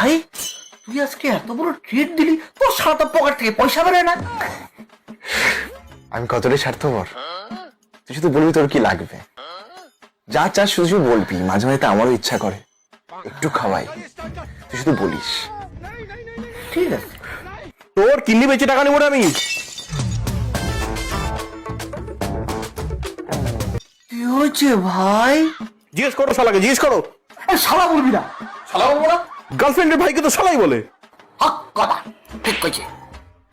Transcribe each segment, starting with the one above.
ভাই তুই আজকে এত বড় ট্রিট দিলি, তোর সারা পকেট থেকে পয়সা বেরোয় না। আমি কতটাই স্বার্থপর, তুই শুধু বলবি তোর কি লাগবে, যা চাস শুধু শুধু বলবি। মাঝে মাঝে তো আমারও ইচ্ছা করে একটু খাওয়াই, তুই শুধু বলিস। ঠিক আছে, তোর কিডনি বেচে টাকা নেবো না আমি। কি হয়েছে ভাই? জিজ্ঞেস করো শালাকে, জিজ্ঞেস করো। শালা বলবি না, শালা বলবো না। গার্লফ্রেন্ডের ভাইকে তো শালাই বলে। হক কথা, ঠিক কইছে।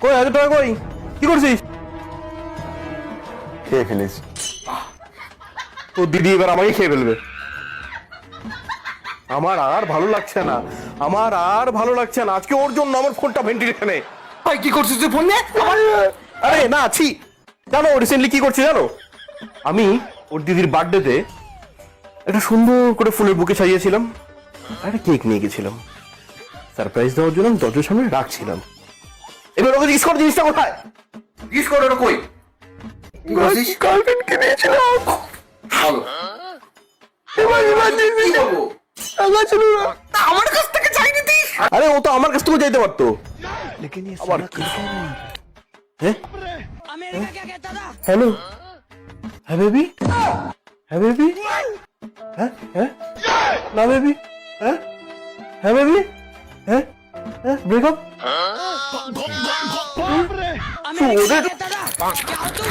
কই 1000 টাকা কই, কি করছিস? খেয়ে ফেলেছি। তোর দিদি এবার আমাকে খেয়ে ফেলবে। আমার আর ভালো লাগছে না, আমার আর ভালো লাগছে না। আজকে ওর জন্য আমার ফোনটা ভেন্টিলেশনে। ভাই কি করছিস তুই ফোন নিয়ে? আরে না ছি, জানো রিসেন্টলি কি করছি জানো? আমি ওর দিদির বার্থডেতে একটা সুন্দর করে ফুলের বুকে সাজিয়েছিলাম, একটা কেক নিয়ে গেছিলাম সারপ্রাইজ দেওয়ার জন্য। আমি দরজার সামনে রাখছিলাম। এবার ওকে জিজ্ঞেস কর জিনিসটা কোথায়। জিজ্ঞেস করে ওটা কই? কি করছিস? গার্লফ্রেন্ডকে দিয়েছিলাম। ভালো। কি বলবো? আমার কাছ থেকে চাই নিতিস? আরে ও তো আমার কাছ থেকে যাইতে পারতো। আবার কি? হ্যাঁ হ্যালো, হ্যাঁ বেবি, হ্যাঁ বেবি, হ্যাঁ হ্যাঁ না বেবি, হ্যাঁ হ্যাঁ বেবি, হ্যাঁ হ্যাঁ ব্রেকআপ। अमेरिका क्या कहता था? क्या हो तुम?